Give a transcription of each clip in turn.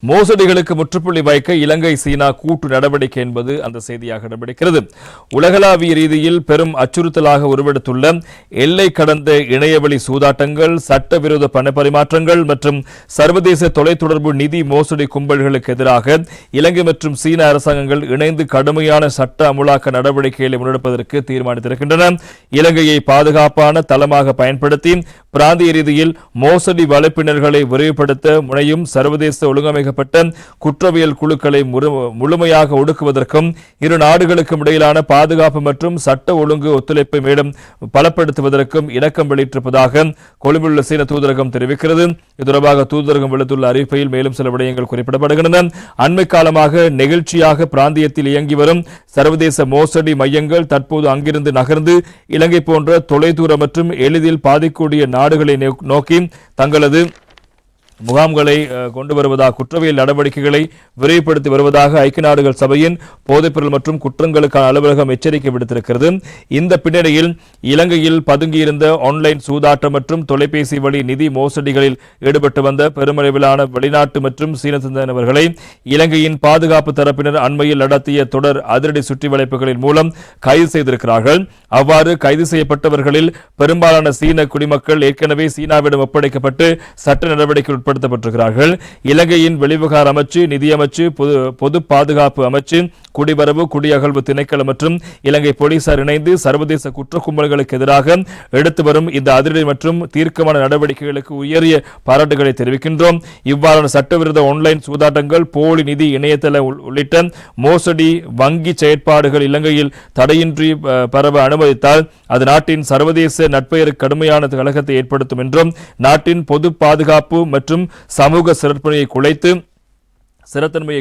மோசடிகளுக்கு முற்றுப்புள்ளி வைக்க இலங்கை சீனா கூட்டு நடவடிக்கை என்பது அந்த செய்தியாக இடம்பெறுகிறது. உலகளாவிய ரீதியில் பெரும் அச்சுறுத்தலாக உருவெடுத்துள்ள எல்லை கடந்த இணையவழி சூதாட்டங்கள், சட்டவிரோத பண பரிமாற்றங்கள் மற்றும் சர்வதேச தொலைத்தொடர்பு நிதி மோசடி கும்பல்களுக்கு எதிராக இலங்கை மற்றும் சீன அரசாங்கங்கள் இணைந்து கடுமையான சட்ட அமுலாக்க நடவடிக்கைகளை முன்னெடுப்பதற்கு தீர்மானித்திருக்கின்றன. இலங்கையை பாதுகாப்பான தளமாக பயன்படுத்தி பிராந்திய ரீதியில் மோசடி வலைப்பின்னர்களை விரிவுபடுத்த முனையும் சர்வதேச ஒழுங்கமைக்கப்பட்ட குற்றவியல் குழுக்களை முழுமையாக ஒடுக்குவதற்கும் இரு நாடுகளுக்கும் இடையிலான பாதுகாப்பு மற்றும் சட்ட ஒழுங்கு ஒத்துழைப்பை மேலும் பலப்படுத்துவதற்கும் இணக்கம் வெளியிட்டிருப்பதாக கொழும்பிலுள்ள சீன தூதரகம் தெரிவிக்கிறது. இது தொடர்பாக தூதரகம் விடுத்துள்ள அறிவிப்பில் மேலும் சில விடயங்கள் குறிப்பிடப்படுகின்றன. அண்மை காலமாக நெகிழ்ச்சியாக பிராந்தியத்தில் இயங்கி வரும் சர்வதேச மோசடி மையங்கள் தற்போது அங்கிருந்து நகர்ந்து இலங்கை போன்ற தொலைதூர மற்றும் எளிதில் பாதிக்கூடிய நாடுகளை நோக்கி தங்களது முகாம்களை கொண்டு வருவதாக குற்றவியல் நடவடிக்கைகளை விரைவுபடுத்தி வருவதாக ஐக்கிய நாடுகள் சபையின் போதைப்பொருள் மற்றும் குற்றங்களுக்கான அலுவலகம் எச்சரிக்கை விடுத்திருக்கிறது. இந்த பின்னணியில் இலங்கையில் பதுங்கியிருந்த ஆன்லைன் சூதாட்டம் மற்றும் தொலைபேசி வழி நிதி மோசடிகளில் ஈடுபட்டு வந்த பெருமளவிலான வெளிநாட்டு மற்றும் சீன சிந்தனவர்களை இலங்கையின் பாதுகாப்பு தரப்பினர் அண்மையில் நடத்திய தொடர் அதிரடி சுற்றி வளைப்புகளின் மூலம் கைது செய்திருக்கிறார்கள். அவ்வாறு கைது செய்யப்பட்டவர்களில் பெரும்பாலான சீன குடிமக்கள் ஏற்கனவே சீனாவிடம் ஒப்படைக்கப்பட்டு சட்ட நடவடிக்கை உட்படுத்தப்பட்டிருக்கிறார்கள். இலங்கையின் வெளிவிவகார அமைச்சு, நிதியமைச்சு, பொது பாதுகாப்பு அமைச்சு, குடிவரவு குடியகழ்வு திணைக்களம் மற்றும் இலங்கை போலீசார் இணைந்து சர்வதேச குற்ற கும்பல்களுக்கு எதிராக எடுத்து வரும் இந்த அதிரடி மற்றும் தீர்க்கமான நடவடிக்கைகளுக்கு உயரிய பாராட்டுகளை தெரிவிக்கின்றோம். இவ்வாறான சட்டவிரோத ஆன்லைன் சூதாட்டங்கள், போலி நிதி இணையதள உள்ளிட்ட மோசடி வங்கி செயற்பாடுகள் இலங்கையில் தடையின்றி பரவ அனுமதித்தால் அது நாட்டின் சர்வதேச நட்பெயருக்கு கடுமையான கலகத்தை ஏற்படுத்தும் என்றும் நாட்டின் பொது பாதுகாப்பு மற்றும் சமூக ஸ்திரத்தன்மையை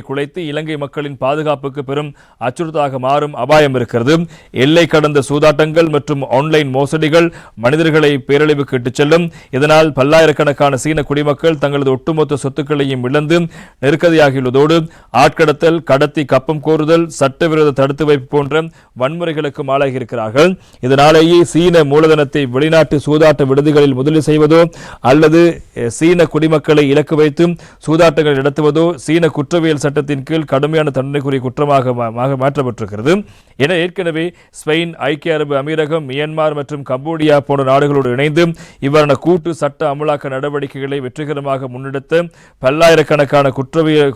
குலைத்து இலங்கை மக்களின் பாதுகாப்புக்கு பெரும் அச்சுறுத்தலாக மாறும் அபாயம் இருக்கிறது. எல்லை கடந்த சூதாட்டங்கள் மற்றும் ஆன்லைன் மோசடிகள் மனிதர்களை பேரழிவுக்கு இட்டுச் செல்லும். இதனால் பல்லாயிரக்கணக்கான சீன குடிமக்கள் தங்களது ஒட்டுமொத்த சொத்துக்களையும் இழந்து நெருக்கடியாகியுள்ளதோடு ஆட்கடத்தல், கடத்தி கப்பம் கோருதல், சட்டவிரோத தடுத்து வைப்பு போன்ற வன்முறைகளுக்கும் ஆளாகியிருக்கிறார்கள். இதனாலேயே சீன மூலதனத்தை வெளிநாட்டு சூதாட்ட விடுதிகளில் முதலீடு செய்வதோ அல்லது சீன குடிமக்களை இலக்கு வைத்து சூதாட்டங்கள் நடத்துவதோ சீன குற்றவியல் சட்டத்தின் கீழ் கடுமையான தண்டனைக்குரிய குற்றமாக மாற்றப்பட்டிருக்கிறது. என ஏற்கனவே ஸ்பெயின், ஐக்கிய அரபு அமீரகம், மியான்மர் மற்றும் கம்போடியா போன்ற நாடுகளோடு இணைந்து இவ்வாறான கூட்டு சட்ட அமலாக்க நடவடிக்கைகளை வெற்றிகரமாக முன்னெடுத்து பல்லாயிரக்கணக்கான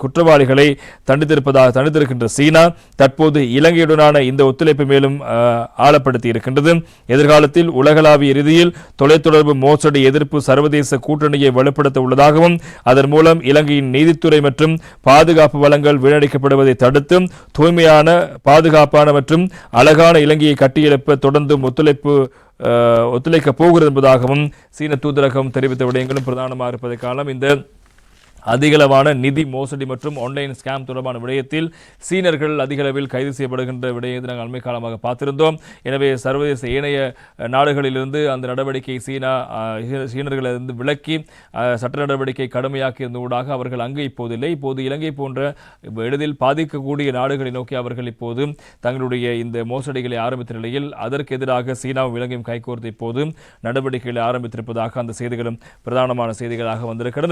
குற்றவாளிகளை தண்டித்திருக்கின்ற சீனா தற்போது இலங்கையுடனான இந்த ஒத்துழைப்பு மேலும் ஆழப்படுத்தி இருக்கின்றது. எதிர்காலத்தில் உலகளாவிய ரீதியில் தொலைத்தொடர்பு மோசடி எதிர்ப்பு சர்வதேச கூட்டணியை வலுப்படுத்த உள்ளதாகவும் அதன் மூலம் இலங்கையின் நீதித்துறை மற்றும் பாதுகாப்பு வளங்கள் வீணடிக்கப்படுவதை தடுத்து தூய்மையான, பாதுகாப்பான மற்றும் அழகான இலங்கையை கட்டியெழுப்ப தொடர்ந்தும் ஒத்துழைக்கப் போகிறது என்பதாகவும் சீன தூதரகம் தெரிவித்த விடயங்களும் பிரதானமாக இருப்பதை காணலாம். இந்த அதிகளவான நிதி மோசடி மற்றும் ஆன்லைன் ஸ்கேம் தொடர்பான விடயத்தில் சீனர்கள் அதிகளவில் கைது செய்யப்படுகின்ற விடயத்தை நாங்கள் அண்மை காலமாக பார்த்திருந்தோம். எனவே சர்வதேச ஏனைய நாடுகளிலிருந்து அந்த நடவடிக்கை சீனர்களிலிருந்து விலக்கி சட்ட நடவடிக்கை கடுமையாக்கி இருந்தூடாக அவர்கள் அங்கு இப்போதில்லை. இப்போது இலங்கை போன்ற எளிதில் பாதிக்கக்கூடிய நாடுகளை நோக்கி அவர்கள் இப்போது தங்களுடைய இந்த மோசடிகளை ஆரம்பித்த நிலையில் அதற்கு எதிராக சீனாவும் இலங்கையும் கைகோர்த்து இப்போது நடவடிக்கைகளை ஆரம்பித்திருப்பதாக அந்த செய்திகளும் பிரதானமான செய்திகளாக வந்திருக்கிறது.